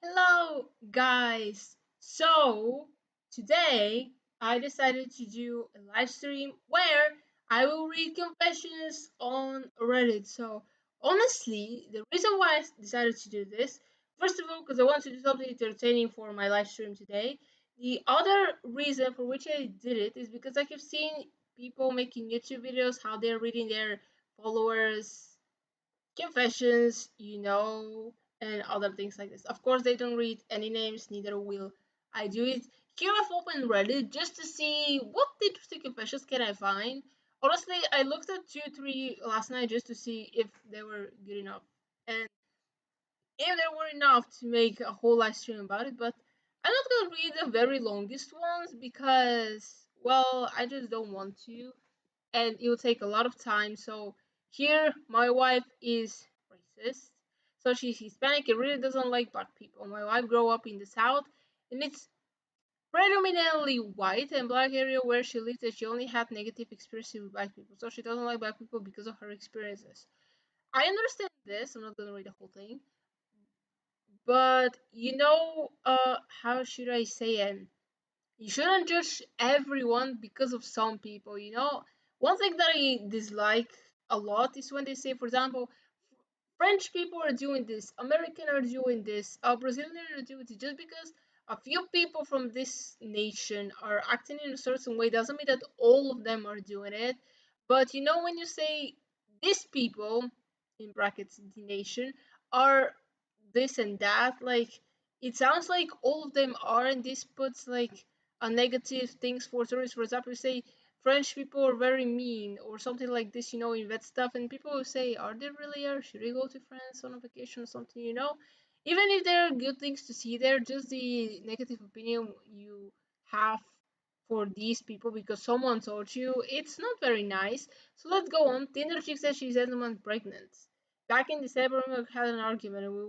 Hello, guys. So, today I decided to do a live stream where I will read confessions on Reddit. So, honestly, the reason why I decided to do this, first of all, because I want to do something entertaining for my live stream today. The other reason for which I did it is because I keep seeing people making YouTube videos how they're reading their followers confessions, and other things like this. Of course, they don't read any names, neither will I do it. Here I've opened Reddit just to see what interesting confessions can I find. Honestly, I looked at 2, 3 last night just to see if they were good enough. And if there were enough to make a whole live stream about it, but I'm not gonna read the very longest ones because, well, I just don't want to and it will take a lot of time. So here, my wife is racist. So she's Hispanic and really doesn't like black people. My wife grew up in the South, and it's predominantly white and black area where she lives, and she only had negative experiences with black people. So she doesn't like black people because of her experiences. I understand this. I'm not gonna read the whole thing, but how should I say it? You shouldn't judge everyone because of some people, One thing that I dislike a lot is when they say, for example, French people are doing this, American are doing this, Brazilian are doing this, just because a few people from this nation are acting in a certain way doesn't mean that all of them are doing it. But when you say these people, in brackets, the nation, are this and that, like it sounds like all of them are, and this puts like a negative things for tourists. For example, you say French people are very mean or something like this, in that stuff, and people will say, are they really are? Should we go to France on a vacation or something? Even if there are good things to see there, just the negative opinion you have for these people because someone told you, it's not very nice. So let's go on. Tinder chick says she's 8 months pregnant. Back in December, we had an argument and we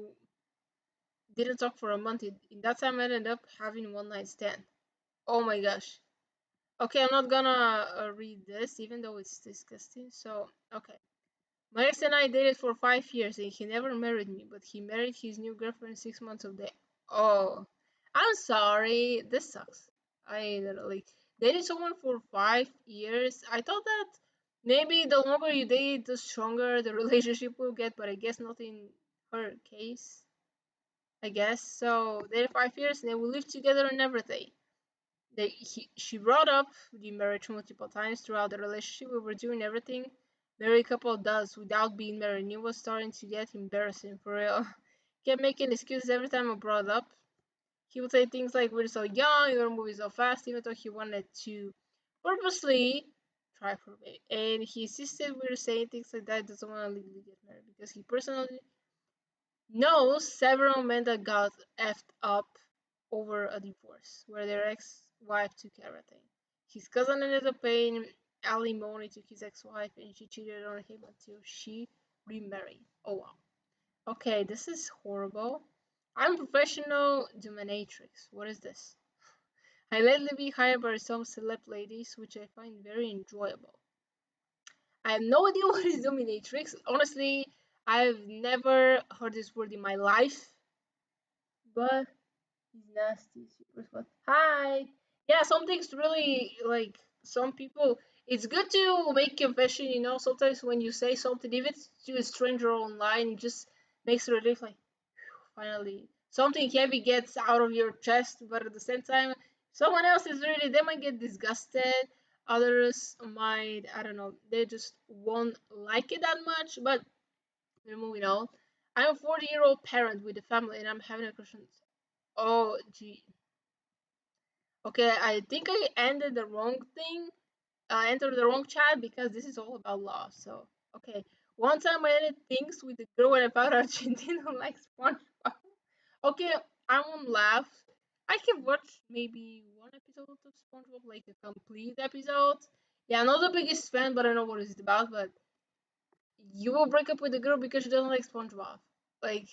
didn't talk for a month. In that time, I ended up having one night stand. Oh my gosh. Okay, I'm not gonna read this, even though it's disgusting. So, okay. My ex and I dated for 5 years, and he never married me, but he married his new girlfriend 6 months of the. Oh, I'm sorry. This sucks. I literally dated someone for 5 years. I thought that maybe the longer you date, the stronger the relationship will get, but I guess not in her case. I guess so. Dated 5 years, and then we lived together and everything. She brought up the marriage multiple times throughout the relationship. We were doing everything married couple does without being married. And it was starting to get embarrassing for real. Kept making excuses every time I brought it up. He would say things like, "We're so young, you're moving so fast," even though he wanted to purposely try for me. And he insisted we were saying things like that. Doesn't want to legally get married because he personally knows several men that got effed up over a divorce, where their ex-wife took everything. His cousin ended up paying alimony to his ex-wife, and she cheated on him until she remarried. Oh wow. Okay, this is horrible. I'm a professional dominatrix. What is this? I lately be hired by some celeb ladies, which I find very enjoyable. I have no idea what is dominatrix. Honestly, I've never heard this word in my life. But he's nasty, super slut. Hi. Yeah, some things really like some people. It's good to make confession. Sometimes when you say something, if it's to a stranger online, it just makes a relief. Like finally, something heavy gets out of your chest. But at the same time, someone else is really they might get disgusted. Others might, I don't know, they just won't like it that much. But we're moving on. I'm a 40-year-old parent with a family, and I'm having a question. Oh, gee. Okay, I think I ended the wrong thing. I entered the wrong chat because this is all about love. So, okay. One time I ended things with a girl and I found out she didn't like SpongeBob. Okay, I won't laugh. I can watch maybe one episode of SpongeBob, like a complete episode. Yeah, I'm not the biggest fan, but I know what it's about. But you will break up with a girl because she doesn't like SpongeBob. Like,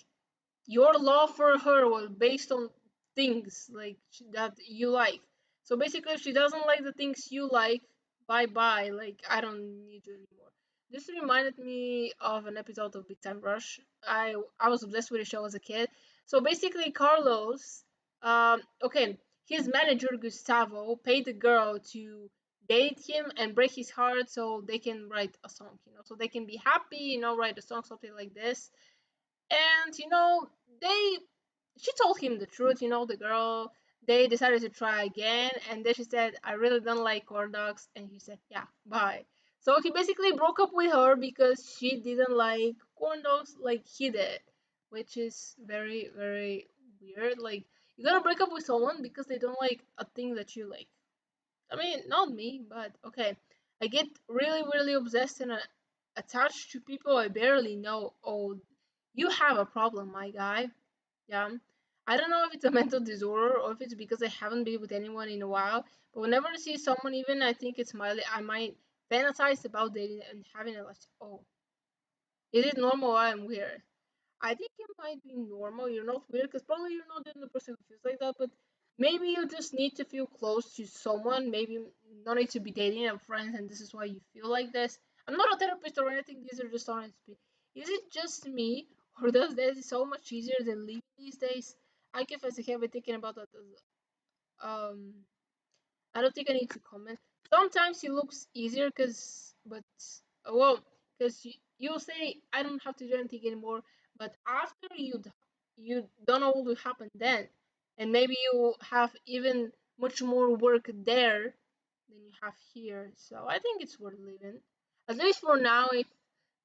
your love for her was based on things like that you like. So basically, if she doesn't like the things you like, bye bye. Like I don't need you anymore. This reminded me of an episode of Big Time Rush. I was obsessed with the show as a kid. So basically, Carlos, okay, his manager Gustavo paid the girl to date him and break his heart so they can write a song, so they can be happy, write a song, something like this. And they she told him the truth, the girl. They decided to try again, and then she said, I really don't like corn dogs, and he said, yeah, bye. So he basically broke up with her because she didn't like corn dogs like he did, which is very, very weird. Like, you're gonna break up with someone because they don't like a thing that you like. I mean, not me, but okay. I get really, really obsessed and attached to people I barely know. Oh, you have a problem, my guy. Yeah. I don't know if it's a mental disorder or if it's because I haven't been with anyone in a while, but whenever I see someone, even I think it's Miley, I might fantasize about dating and having a like, oh, is it normal or I'm weird? I think it might be normal. You're not weird because probably you're not the only person who feels like that, but maybe you just need to feel close to someone. Maybe not need to be dating and friends, and this is why you feel like this. I'm not a therapist or anything. These are just honest. Is it just me, or does this so much easier than living these days? I confess I have been thinking about that. I don't think I need to comment. Sometimes it looks easier but well, because you'll say I don't have to do anything anymore, but after you don't know what will happen then, and maybe you have even much more work there than you have here. So I think it's worth living, at least for now. If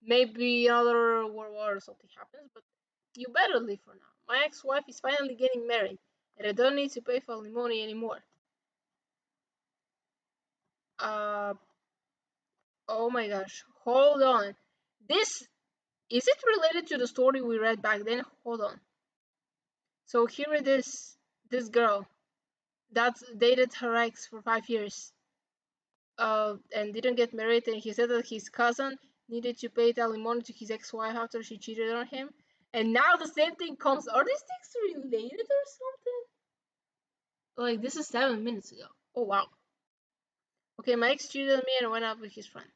maybe another world war or something happens, but you better live for now. My ex-wife is finally getting married, and I don't need to pay for alimony anymore. Uh, Oh my gosh, hold on. This is it related to the story we read back then? Hold on. So here it is. This girl that dated her ex for 5 years, and didn't get married, and he said that his cousin needed to pay the alimony to his ex-wife after she cheated on him, and now the same thing comes. Are these things related or something? Like this is 7 minutes ago. Oh wow. Okay, my ex cheated on me and went out with his friend.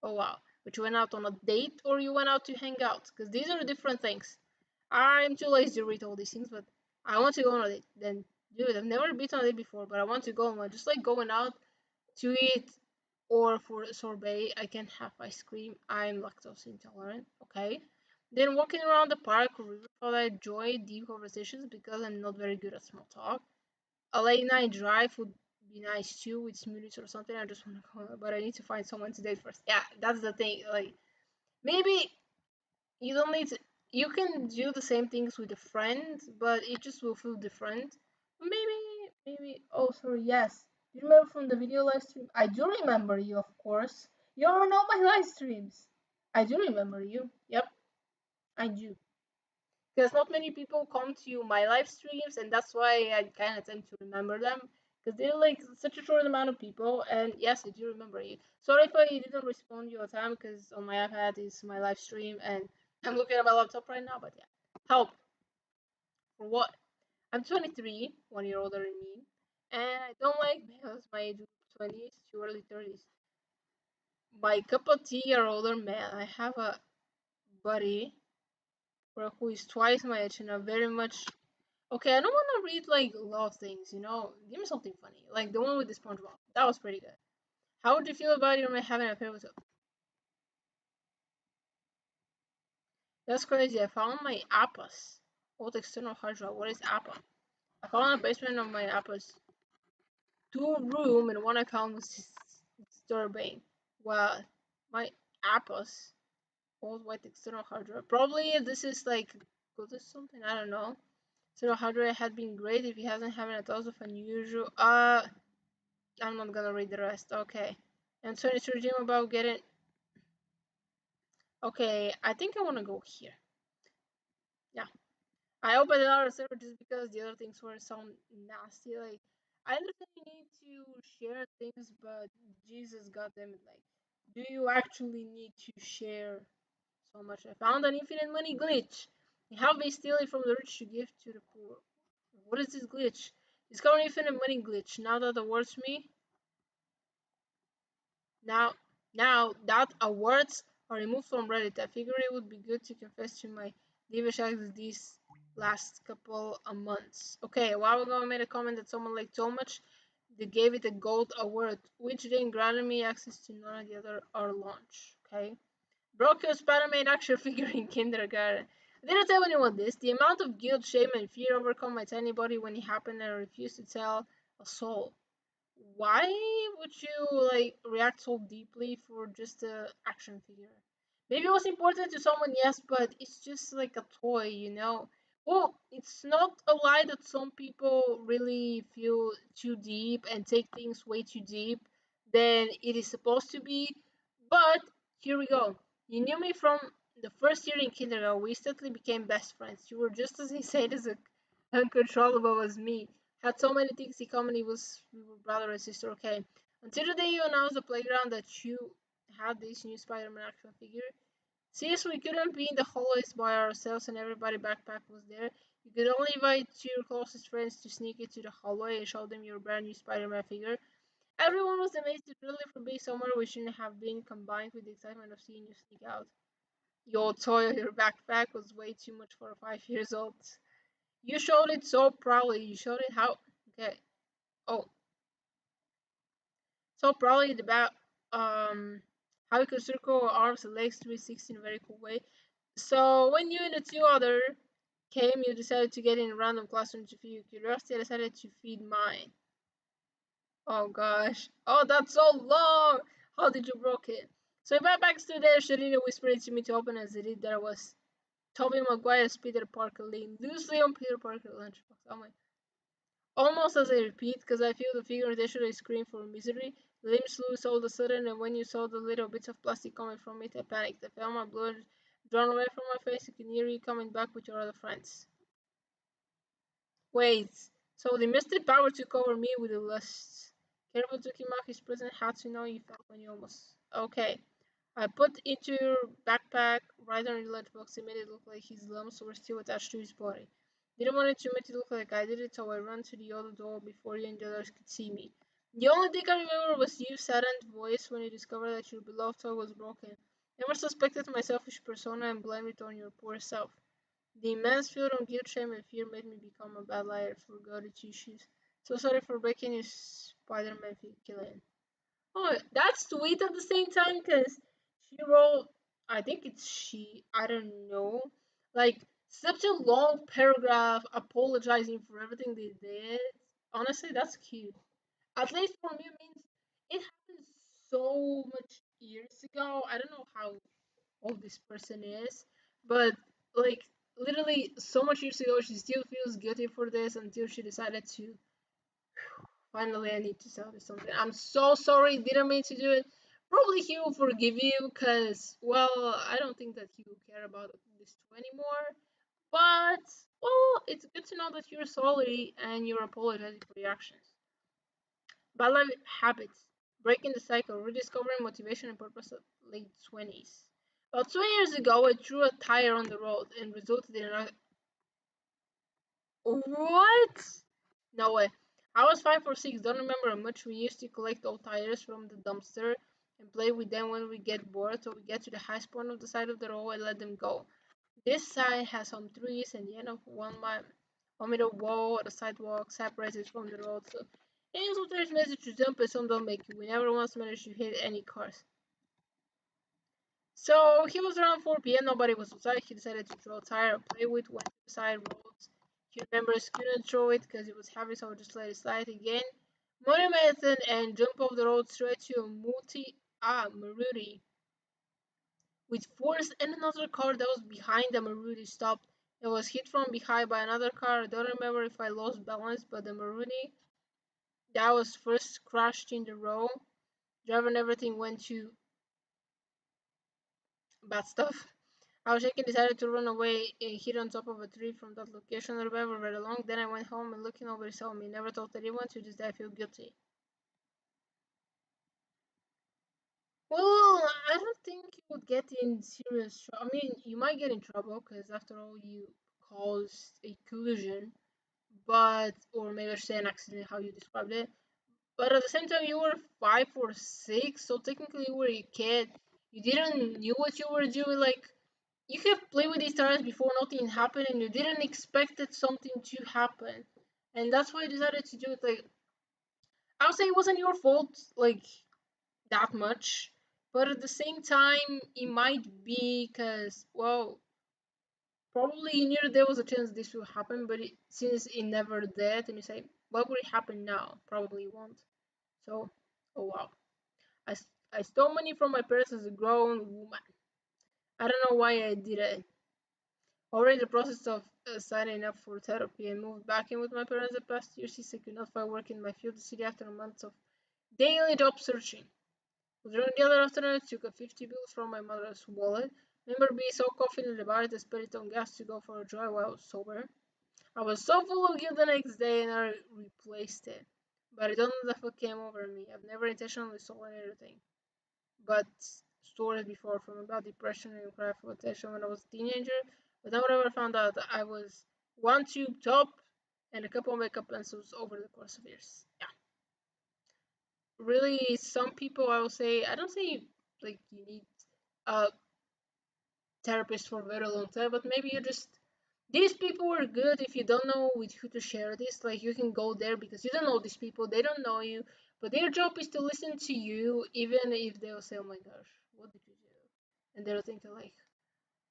Oh wow. But you went out on a date or you went out to hang out? Because these are different things. I'm too lazy to read all these things, but I want to go on a date. Then do it. I've never been on a date before, but I want to go on one. Just like going out to eat or for a sorbet, I can't have ice cream. I'm lactose intolerant. Okay. Then walking around the park or river, I enjoy deep conversations because I'm not very good at small talk. A late night drive would be nice too with smoothies or something. I just want to go, but I need to find someone to date first. Yeah, that's the thing. Like maybe you don't need to, you can do the same things with a friend, but it just will feel different. Maybe. Oh, sorry. Yes, you remember from the video live stream? I do remember you, of course. You all know my live streams. I do remember you. Yep, I do. Because not many people come to my live streams, and that's why I kind of tend to remember them. Because they're like such a short amount of people, and yes, I do remember you. Sorry if I didn't respond to you on time, because on my iPad is my live stream, and I'm looking at my laptop right now. But yeah, help for what? I'm 23, 1 year older than me, and I don't like males my age of 20s to early 30s. My cup of tea are older man. I have a buddy who is twice my age and a very much. Okay, I don't want to read like love things, Give me something funny, like the one with the SpongeBob. That was pretty good. How would you feel about your man having an affair with you? That's crazy. I found my Appas. Old external hard drive. What is Appa? I found in the basement of my Appa's two-room and one account was disturbing. Well, my Appas. Old white external hard drive. Probably this is like good or something. I don't know. External hard drive had been great if he hasn't having a thought of unusual. I'm not gonna read the rest. Okay. And so it's your dream about getting. Okay, I think I wanna go here. Yeah. I opened another server just because the other things were so nasty. Like, I understand you need to share things, but Jesus goddamn it, like, do you actually need to share so much? I found an infinite money glitch. You have me steal it from the rich to give to the poor. What is this glitch? Discover infinite money glitch. Now that awards me. Now that awards are removed from Reddit. I figured it would be good to confess to my Divish acts these last couple of months. Okay, a while ago I made a comment that someone liked so much they gave it a gold award, which then granted me access to none of the other our launch. Okay. Broke your Spider-Man action figure in kindergarten. I didn't tell anyone this. The amount of guilt, shame, and fear overcome my tiny body when it happened and I refused to tell a soul. Why would you like react so deeply for just a action figure? Maybe it was important to someone, yes, but it's just like a toy, you know. Well, it's not a lie that some people really feel too deep and take things way too deep than it is supposed to be. But here we go. You knew me from the first year in kindergarten. We instantly became best friends. You were just as insane as uncontrollable as me. Had so many things in common. It was we were brother and sister. Okay, until the day you announced the playground that you had this new Spider-Man action figure. Since we couldn't be in the hallways by ourselves and everybody backpack was there, you could only invite your closest friends to sneak into the hallway and show them your brand new Spider-Man figure. Everyone was amazed really for being somewhere we shouldn't have been, combined with the excitement of seeing you sneak out. Your toy or your backpack was way too much for a 5 years old. You showed it so proudly. You showed it how. Okay. Oh, so proudly about how you could circle arms and legs 360 in a very cool way. So when you and the two other came, you decided to get in a random classroom to feed your curiosity. I decided to feed mine. Oh gosh. Oh, that's so long. How did you broke it? So if I backstood there, Sharina whispered to me to open as it did. There was Tobey Maguire's Peter Parker leaned loosely on Peter Parker's lunchbox. Oh my. Almost as I repeat, because I feel the figure intentionally scream for misery. The limbs loose all of a sudden, and when you saw the little bits of plastic coming from it, I panicked. I felt my blood drawn away from my face. I could hear you coming back with your other friends. Wait, so the mystic power took over me with the lust. Careful took him off his present hat to know you felt when you almost. Okay. I put into your backpack right on your lunchbox and made it look like his lumps were still attached to his body. Didn't want it to make it look like I did it, so I ran to the other door before you and the others could see me. The only thing I remember was your saddened voice when you discovered that your beloved toy was broken. Never suspected my selfish persona and blamed it on your poor self. The immense feeling of guilt, shame, and fear made me become a bad liar. Forgot its issues. So sorry for breaking your Spider-Man killing. Oh, that's sweet at the same time because she wrote, I think it's she, I don't know, like such a long paragraph apologizing for everything they did. Honestly, that's cute. At least for me, it means it happened so much years ago. I don't know how old this person is, but like literally so much years ago, she still feels guilty for this until she decided to finally, I need to tell you something. I'm so sorry. Didn't mean to do it. Probably he will forgive you because, well, I don't think that he will care about this too anymore. But, well, it's good to know that you're sorry and you're apologizing for your actions. Bad life habits. Breaking the cycle. Rediscovering motivation and purpose at late 20s. About 2 years ago, I threw a tire on the road and resulted in a. What? No way. I was 5 or 6, don't remember much. We used to collect old tires from the dumpster and play with them when we get bored, so we get to the highest point of the side of the road and let them go. This side has some trees and the end of one meter wall or the sidewalk separates it from the road, so sometimes manage to jump and some don't make it. We never once managed to hit any cars. So he was around 4 p.m. Nobody was outside. He decided to throw a tire and play with one side roads. He remembers couldn't throw it because it was heavy, so just let it slide again. Money method and jump off the road straight to a Maruti with force and another car that was behind the Maruti stopped. It was hit from behind by another car. I don't remember if I lost balance, but the Maruti that was first crashed in the road. Driver and everything went to bad stuff. I was shaking, decided to run away and hid on top of a tree from that location. I remember very long. Then I went home and looking over saw me. Never told anyone, to this day I feel guilty. Well, I don't think you would get in serious trouble. I mean, you might get in trouble because after all, you caused a collision, but or maybe I should say an accident, how you described it. But at the same time, you were 5 or 6, so technically you were a kid. you didn't knew what you were doing. Like you have played with these tyrants before, nothing happened, and you didn't expect that something to happen, and that's why I decided to do it. Like I would say it wasn't your fault, like that much, but at the same time, it might be because well, probably you knew that there was a chance this would happen, but since it never did, and you say, what would it happen now? Probably won't. So, oh wow. I, I stole money from my parents as a grown woman. I don't know why I did it. Already in the process of signing up for therapy and moved back in with my parents the past year since I could not find work in my field city after months of daily job searching. During the other afternoon, I took a 50 bills from my mother's wallet. Remember being so confident about it, I spent it on gas to go for a drive while I was sober. I was so full of guilt the next day and I replaced it. But I don't know if it came over me. I've never intentionally stolen anything. But stories before from about depression and cry for attention when I was a teenager. But I would ever found out that I was one tube top and a couple of makeup pencils over the course of years. Yeah. Really, some people I will say, I don't say like you need a therapist for a very long time, but maybe you just these people are good if you don't know with who to share this. Like you can go there because you don't know these people, they don't know you, but their job is to listen to you, even if they'll say, "Oh my gosh, what did you do?" And they'll think like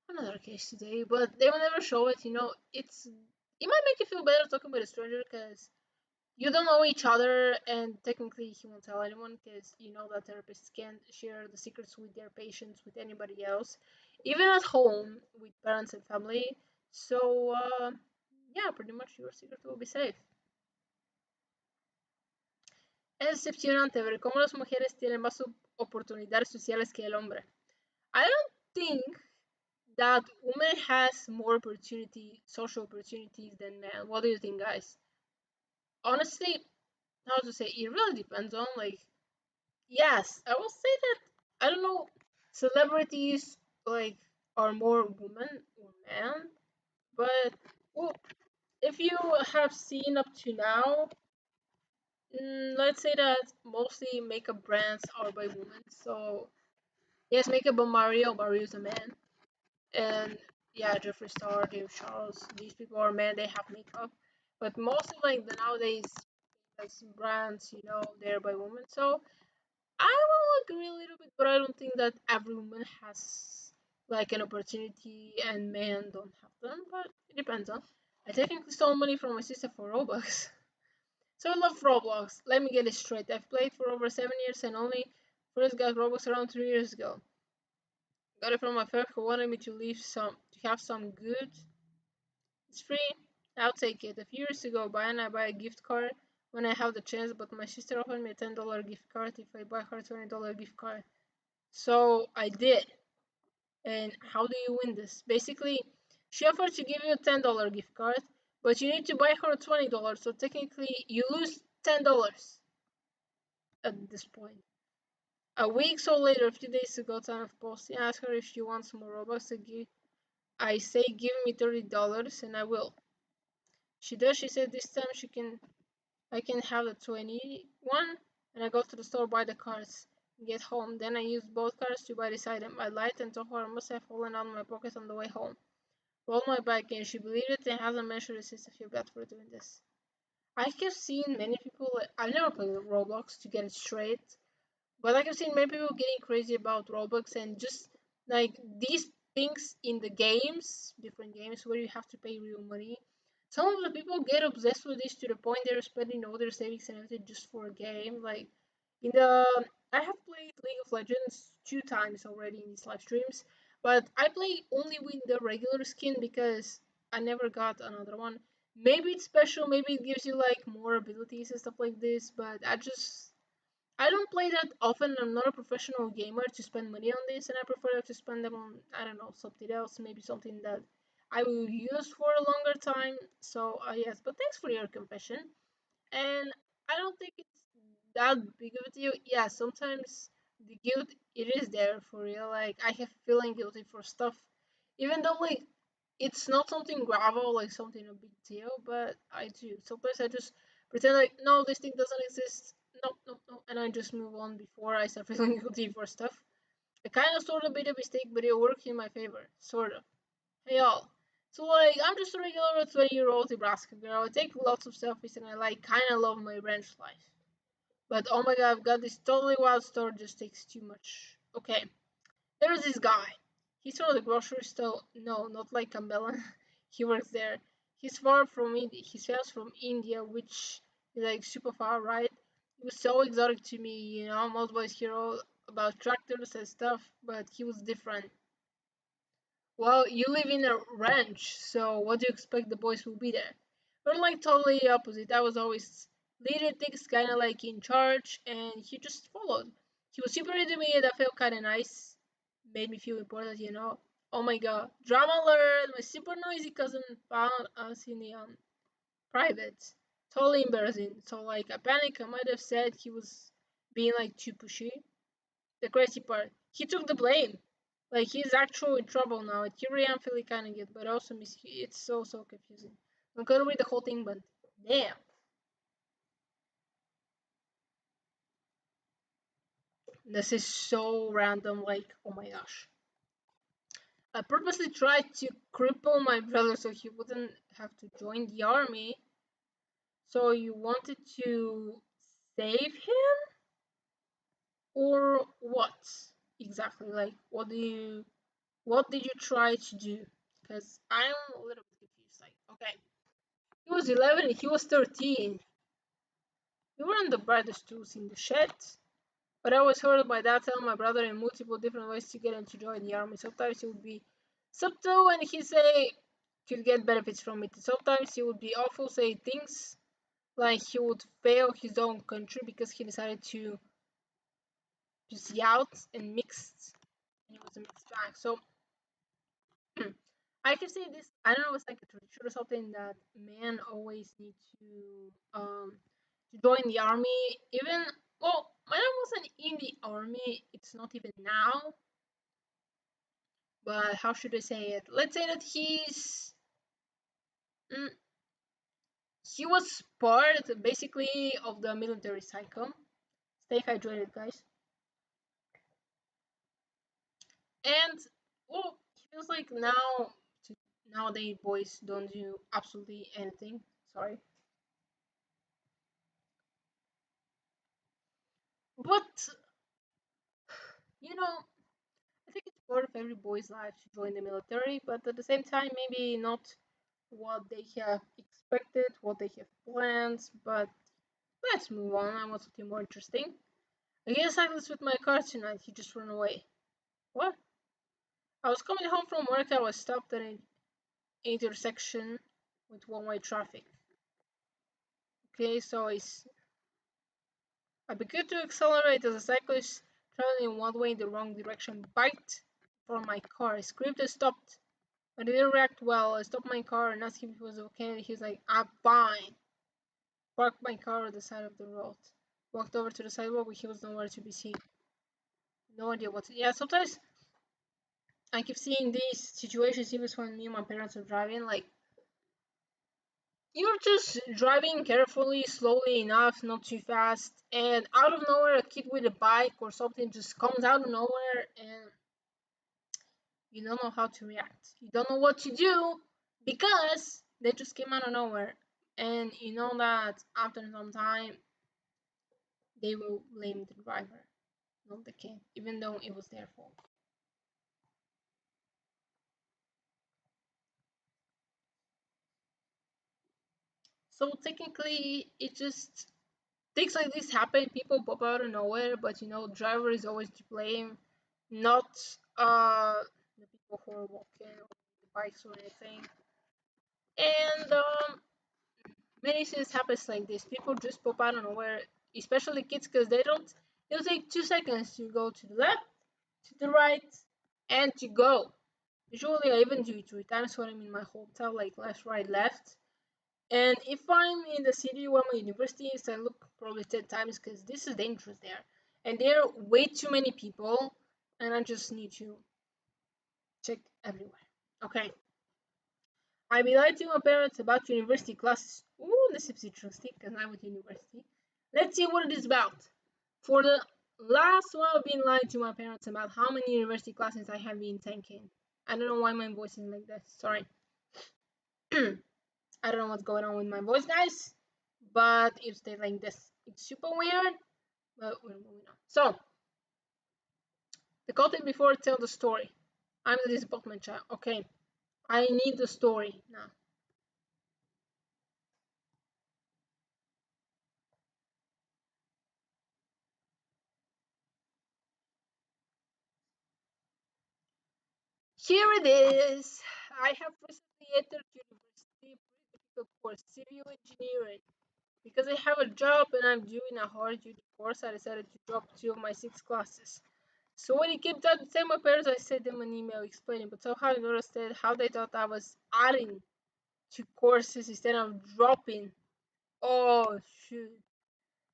another case today, but they will never show it. You know, it might make you feel better talking with a stranger because you don't know each other, and technically he won't tell anyone because you know that therapists can't share the secrets with their patients with anybody else, even at home with parents and family. So yeah, pretty much your secret will be safe. Es decepcionante ver cómo las mujeres tienen más oportunidades sociales que el hombre. I don't think that women has more social opportunities than men. What do you think, guys? Honestly, how to say, it really depends on like yes, I will say that I don't know celebrities like are more women or men, but well, if you have seen up to now, let's say that mostly makeup brands are by women. So yes, makeup by Mario's a man, and yeah, Jeffree Star, James Charles, these people are men. They have makeup, but mostly like the nowadays famous brands, they're by women. So I will agree a little bit, but I don't think that every woman has like an opportunity and men don't have them. But it depends on. I technically stole money from my sister for Robux. So I love Roblox. Let me get it straight. I've played for over 7 years and only first got Robux around 3 years ago. Got it from my friend who wanted me to have some good. It's free. I'll take it. A few years ago, I buy a gift card when I have the chance, but my sister offered me a $10 gift card if I buy her $20 gift card. So I did. And how do you win this? Basically, she offered to give you a $10 gift card, but you need to buy her $20. So technically, you lose $10 at this point. A week so later, a few days ago, time of posting, I asked her if she wants more Robux to give. I say, give me $30 and I will. She does. She said this time I can have the 21, and I go to the store, buy the cards, get home. Then I use both cards to buy this item. I lied and told her I must have fallen out of my pocket on the way home. Rolled my bag and she believed it and hasn't mentioned it since I feel bad for doing this. I have seen many people, I've never played Roblox to get it straight, but I have seen many people getting crazy about Roblox and just like these things in the games, different games where you have to pay real money. Some of the people get obsessed with this to the point they're spending all their savings and everything just for a game. Like in the I have played League of Legends 2 times already in these live streams, but I play only with the regular skin because I never got another one. Maybe it's special, maybe it gives you like more abilities and stuff like this, but I don't play that often. I'm not a professional gamer to spend money on this, and I prefer to spend them on, I don't know, something else, maybe something that I will use for a longer time. So, yes, but thanks for your confession. And I don't think it's that big of a deal. Yeah, sometimes the guilt, it is there for real. Like, I have feeling guilty for stuff, even though, like, it's not something gravel, like something a big deal, but I do. Sometimes I just pretend like, no, this thing doesn't exist. No, no, no, and I just move on before I start feeling guilty for stuff. I kind of sort of made a mistake, but it worked in my favor, sort of. Hey y'all. So like, I'm just a regular 20-year-old Nebraska girl. I take lots of selfies and I like kind of love my ranch life. But oh my god, I've got this totally wild store just takes too much. Okay, there's this guy. He's from the grocery store. No, not like Campbell. He works there. He's far from India. He's from India, which is like super far, right? It was so exotic to me, you know. Most boys hear all about tractors and stuff, but he was different. Well, you live in a ranch, so what do you expect the boys will be there? We're like totally opposite. I was always leading things, kind of like in charge, and he just followed. He was super into me, and that felt kind of nice. Made me feel important, you know. Oh my god, drama alert! My super noisy cousin found us in the private. Totally embarrassing. So like, I panicked. I might have said he was being like too pushy. The crazy part, he took the blame. Like he's actually in trouble now. At here I am feeling kind of good, but also miss. It's so confusing. I'm gonna read the whole thing, but damn, this is so random. Like, oh my gosh. I purposely tried to cripple my brother so he wouldn't have to join the army. So you wanted to save him, or what exactly? Like, what did you try to do? Because I'm a little bit confused. Like, okay. He was 11, he was 13. We weren't the brightest tools in the shed, but I was heard by dad telling my brother in multiple different ways to get him to join the army. Sometimes he would be subtle and he say he'd get benefits from it. Sometimes he would be awful, say things like he would fail his own country because he decided to see out and mixed, and he was a mixed bag. So I can say this. I don't know. It's like a tradition or something that men always need to join the army. Even well, my dad wasn't in the army. It's not even now. But how should I say it? Let's say that mm, he was part basically of the military cycle. Stay hydrated, guys. And well, he feels like nowadays boys don't do absolutely anything. Sorry, but you know, I think it's part of every boy's life to join the military, but at the same time, maybe not what they have expected, what they have planned. But let's move on. I want something more interesting. I get cyclist with my car tonight. He just ran away. What? I was coming home from work. I was stopped at an intersection with one-way traffic. Okay, so I began to accelerate as a cyclist traveling in one way in the wrong direction biked from my car. I screamed and stopped. I didn't react well. I stopped my car and asked him if he was okay. And he's like, I'm fine. Parked my car on the side of the road. Walked over to the sidewalk, but he was nowhere to be seen. No idea what. Yeah, sometimes I keep seeing these situations even when me and my parents are driving. Like, you're just driving carefully, slowly enough, not too fast, and out of nowhere, a kid with a bike or something just comes out of nowhere, and you don't know how to react. You don't know what to do because they just came out of nowhere. And you know that after some time, they will blame the driver, not the kid, even though it was their fault. So technically, it just things like this happen. People pop out of nowhere, but you know, driver is always to blame, not the people who are walking or the bikes or anything. And many things happens like this. People just pop out of nowhere, especially kids, because they don't. It'll take 2 seconds to go to the left, to the right, and to go. Usually, I even do it 3 times when I'm in my hometown, like left, right, left. And if I'm in the city where my university is, I look probably 10 times because this is dangerous there. And there are way too many people, and I just need to check everywhere. Okay. I be lying to my parents about university classes. Ooh, this is interesting because I'm at university. Let's see what it is about. For the last one, I've been lying to my parents about how many university classes I have been taking. I don't know why my voice is like this. Sorry. I don't know what's going on with my voice, guys, but it stays like this. It's super weird, but we're moving on. So, the content before tell the story. I'm the disappointment child. Okay, I need the story now. Here it is. I have recently entered university, pretty difficult course, civil engineering. Because I have a job and I'm doing a hard duty course, I decided to drop two of my six classes. So when it came time to tell my parents, I sent them an email explaining, but somehow I noticed how they thought I was adding to courses instead of dropping. Oh shoot.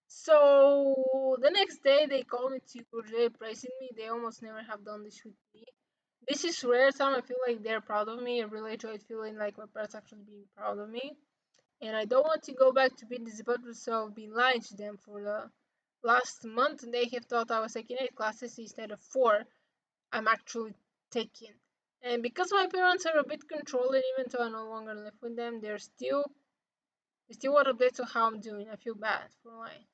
So the next day they called me to congratulate praising me. They almost never have done this with me. This is rare time I feel like they're proud of me. I really enjoyed feeling like my parents actually being proud of me. And I don't want to go back to being disappointed, so I've been lying to them for the last month. They have thought I was taking 8 classes instead of 4 I'm actually taking. And because my parents are a bit controlling, even though I no longer live with them, they still want updates on how I'm doing. I feel bad for lying.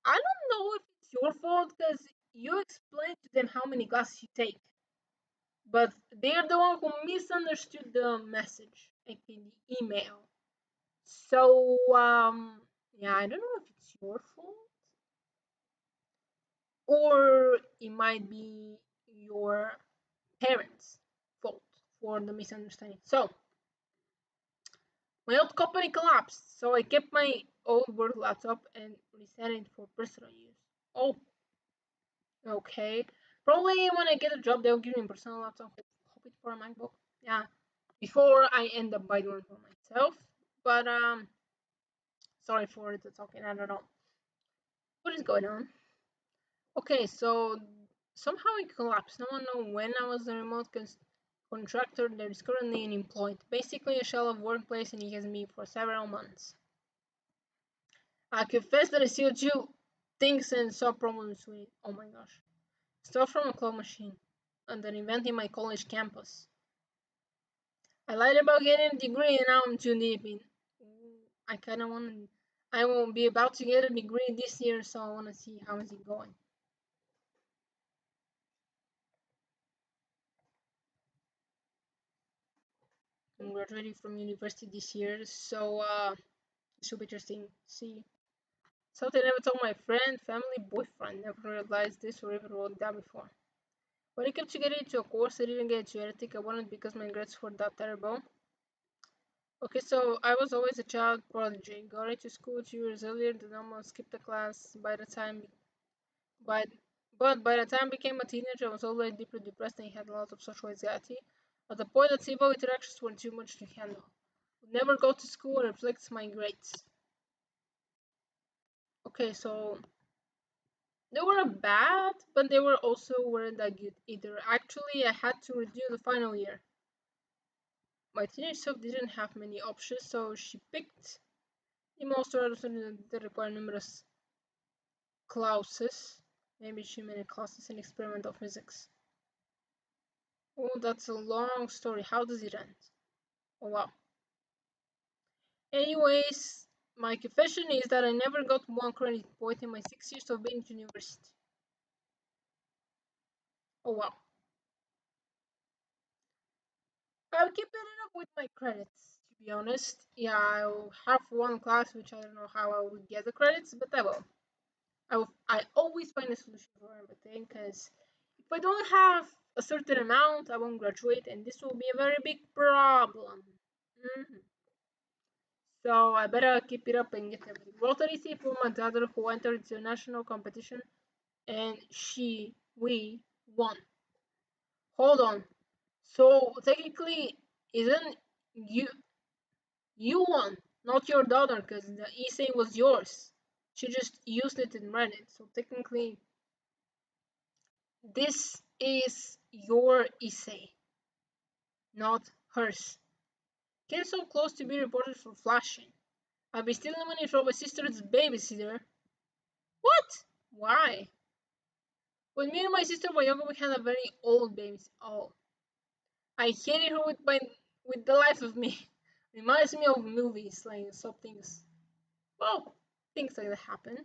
I don't know if it's your fault because you explained to them how many classes you take, but they're the one who misunderstood the message, like in the email. So, yeah, I don't know if it's your fault or it might be your parents' fault for the misunderstanding. So, my old company collapsed, so I kept my old work laptop and reset it for personal use. Oh, okay. Probably when I get a job, they'll give me a personal laptop. Hope it's for a MacBook. Yeah, before I end up buying one for myself. But sorry for the talking. I don't know what is going on. Okay, so somehow it collapsed. No one know when I was the remote contractor that is currently unemployed. Basically a shell of workplace and he has me for several months. I confess that I still do things and saw problems with it. Oh my gosh. Stuff from a claw machine and an event in my college campus. I lied about getting a degree and now I'm too deep in. I kinda wanna I will be about to get a degree this year, so I wanna see how is it going. I'm graduating from university this year, so it should be interesting. See, something I never told my friend, family, boyfriend. Never realized this or even wrote down before. When it came to getting into a course, I didn't get into anything I wanted because my grades were that terrible. Okay, so I was always a child prodigy. Got into school 2 years earlier than almost skipped a class. By by the time I became a teenager, I was already deeply depressed and had a lot of social anxiety. At the point that civil interactions were too much to handle. Would never go to school and reflects my grades. Okay, so they were bad, but they were also weren't that good either. Actually, I had to redo the final year. My teenage self didn't have many options, so she picked the most that require numerous clauses. Maybe she made classes in experimental physics. Oh, that's a long story. How does it end? Oh wow. Anyways, my confession is that I never got 1 credit point in my 6 years of being to university. Oh wow. I'll keep it up with my credits, to be honest. Yeah, I'll have one class which I don't know how I would get the credits, but I will. I always find a solution for everything because if I don't have a certain amount, I won't graduate, and this will be a very big problem. Mhm. So I better keep it up and get everything. Wrote a receipt for my daughter who entered the national competition, and we won. Hold on. So technically, isn't you you won, not your daughter, because the essay was yours. She just used it and read it. So technically, this is your essay, not hers. Came so close to be reported for flashing. I'll be stealing money from my sister's babysitter. What? Why? When me and my sister were younger, we had a very old baby. Oh, I hated her with the life of me. Reminds me of movies, like some things. Well, things like that happen.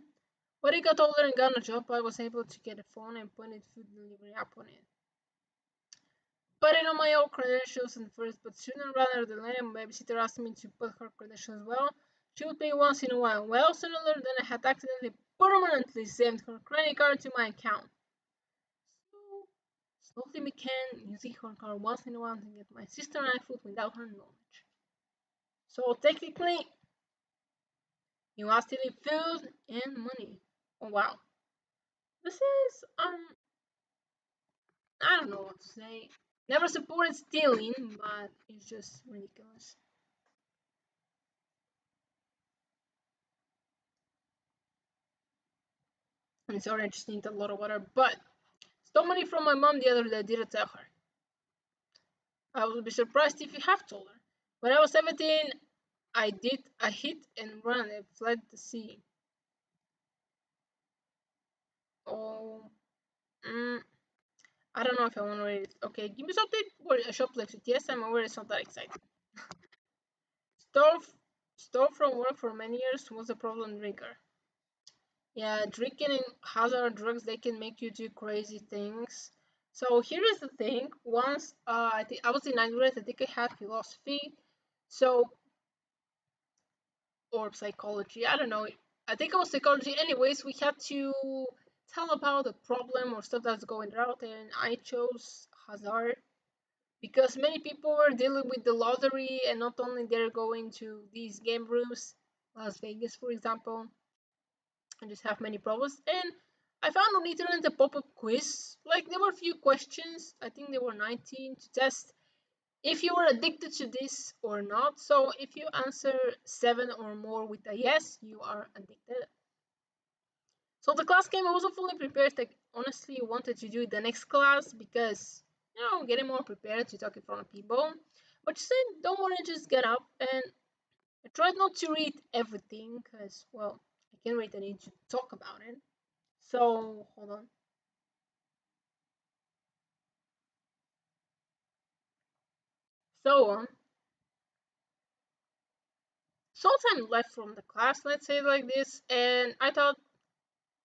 When I got older and got a job, I was able to get a phone and put a food delivery app on it. Put it on my old credentials in first, but sooner rather than later, my babysitter asked me to put her credentials as well. She would pay once in a while. Well, sooner or later, then I had accidentally permanently saved her credit card to my account. So, slowly began using her card once in a while to get my sister and I food without her knowledge. So technically, you are stealing food and money. Oh wow. This is I don't know what to say. Never supported stealing, but it's just ridiculous. I'm sorry, I just need a lot of water. But stole money from my mom the other day. I didn't tell her. I would be surprised if you have told her. When I was 17, I did a hit and run and fled the sea. Oh, mm, I don't know if I want to read it. Okay, give me something where a shoplifted. Yes, I'm aware it's not that exciting. Stole, stole from work for many years. Was a problem drinker. Yeah, drinking and hazard drugs, they can make you do crazy things. So here is the thing. Once I think I was in ninth grade, I think I had philosophy, so or psychology. I don't know. I think it was psychology. Anyways, we had to tell about a problem or stuff that's going around, and I chose hazard because many people were dealing with the lottery, and not only they're going to these game rooms, Las Vegas, for example, and just have many problems. And I found on the internet a pop-up quiz. Like there were a few questions. I think there were 19 to test if you were addicted to this or not. So if you answer 7 or more with a yes, you are addicted. So the class came. I wasn't fully prepared. I honestly wanted to do the next class because getting more prepared to talk in front of people. But she said, "Don't worry, just get up." And I tried not to read everything because, well, I can't read. I need to talk about it. So hold on. So some time left from the class, let's say like this, and I told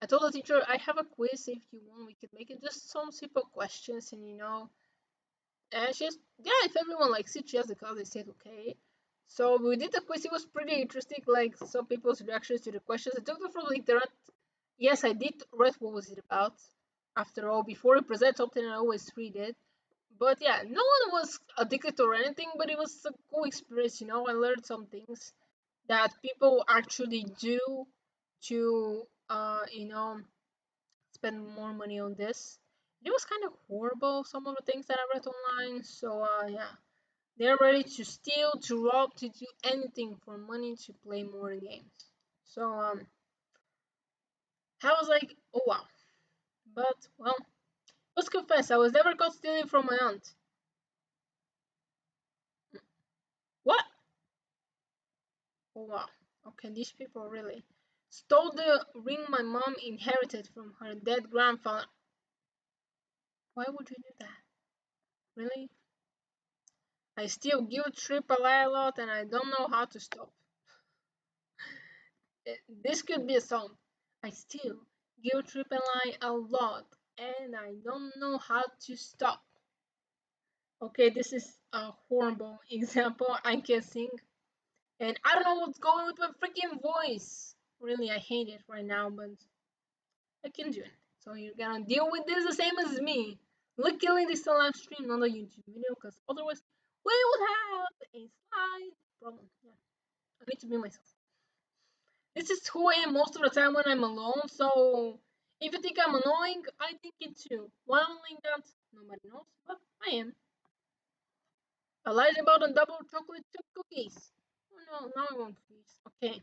the teacher I have a quiz if you want we could make it just some simple questions and and she's yeah if everyone likes it she has the class they said okay. So we did the quiz. It was pretty interesting, like some people's reactions to the questions. I took them from the internet. Yes, I did read what was it about. After all, before I present something I always read it. But yeah, no one was addicted or anything, but it was a cool experience, I learned some things that people actually do to spend more money on this. It was kind of horrible, some of the things that I read online. So yeah, they're ready to steal, to rob, to do anything for money to play more games. So I was like, oh wow. But well, let's confess, I was never caught stealing from my aunt. What? Oh wow. Okay, these people really stole the ring my mom inherited from her dead grandfather. Why would you do that? Really? I still guilt trip a lot and I don't know how to stop. This could be a song. I still guilt trip and lie a lot and I don't know how to stop. Okay, this is a horrible example. I can sing and I don't know what's going with my freaking voice. Really, I hate it right now, but I can do it. So you're gonna deal with this the same as me. Luckily, this is a live stream, not a YouTube video, because otherwise we would have a slight problem. Yeah, I need to be myself. This is who I am most of the time when I'm alone. So if you think I'm annoying, I think it too. Why only that nobody knows, but I am. I lied about the double chocolate chip cookies. Oh no, now I won't please. Okay.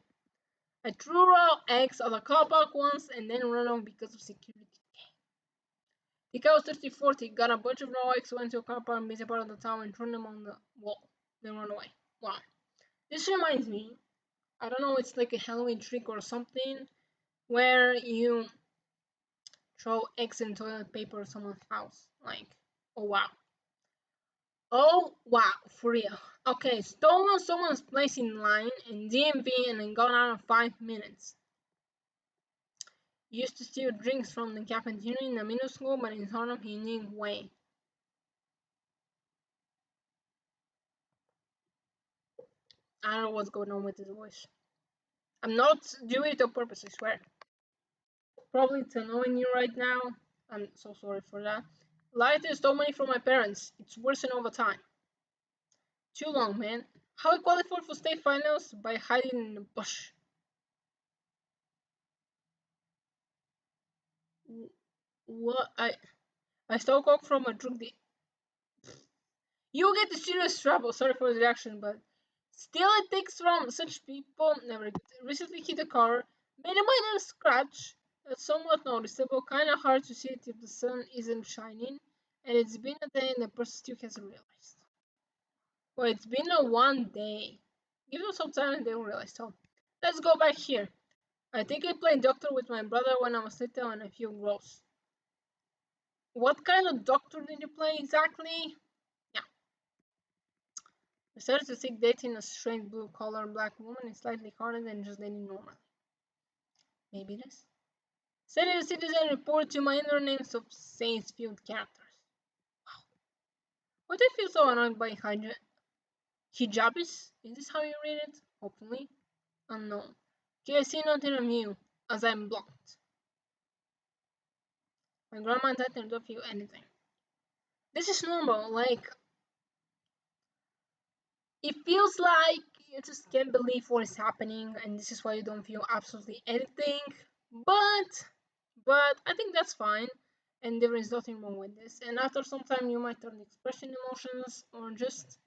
I threw raw eggs at a car park once and then ran off because of security. The cow was 30-40, got a bunch of raw eggs, went to a car park in busy part of the town and threw them on the wall. Then ran away. Wow. This reminds me, I don't know, it's like a Halloween trick or something, where throw eggs and toilet paper at someone's house. Like, oh wow. Oh wow, for real. Okay, stolen someone's place in line in DMV and then gone out in 5 minutes. Used to steal drinks from the cafeteria in a middle school, but in sort of unique way. I don't know what's going on with this voice. I'm not doing it on purpose, I swear. Probably it's annoying you right now. I'm so sorry for that. Lied and stole money from my parents. It's worsened over time. Too long, man. How I qualified for state finals? By hiding in the bush. What? I stole coke from a drug dealer. You get the serious trouble. Sorry for the reaction, but still it takes from such people. Never recently hit a car, made a minor scratch. That's somewhat noticeable. Kinda hard to see it if the sun isn't shining, and it's been a day and the person still hasn't realized. Well, it's been a 1 day. Give them some time and they will realize. So, let's go back here. I think I played doctor with my brother when I was little and I feel gross. What kind of doctor did you play exactly? Yeah. Decided to seek dating a straight blue collar black woman is slightly harder than just dating normally. Maybe it is. Said a citizen report to my inner names of Saints-Field characters. Why do I feel so annoyed by hijabis? Is this how you read it? Hopefully. Unknown. Okay, I see nothing of you, as I'm blocked. My grandma doesn't don't feel anything. This is normal, like, it feels like you just can't believe what is happening, and this is why you don't feel absolutely anything. But I think that's fine, and there is nothing wrong with this. And after some time, you might turn expression emotions, or just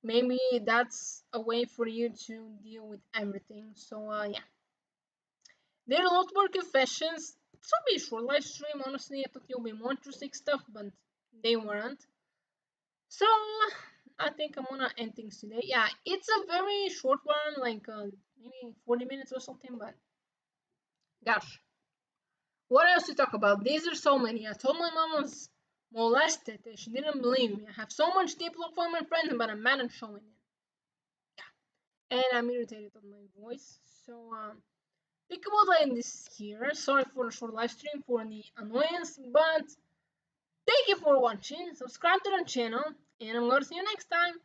maybe that's a way for you to deal with everything. So yeah, there are a lot more confessions. It's will be a short live stream. Honestly, I thought you'll be more interesting stuff, but they weren't. So I think I'm gonna end things today. Yeah, it's a very short one, like maybe 40 minutes or something. But gosh, what else to talk about? These are so many. I told my mom I was molested. She didn't believe me. I have so much deep love for my friends, but I'm mad at showing it. Yeah, and I'm irritated on my voice. So think about ending this here. Sorry for the short live stream for the annoyance, but thank you for watching. Subscribe to the channel, and I'm gonna see you next time.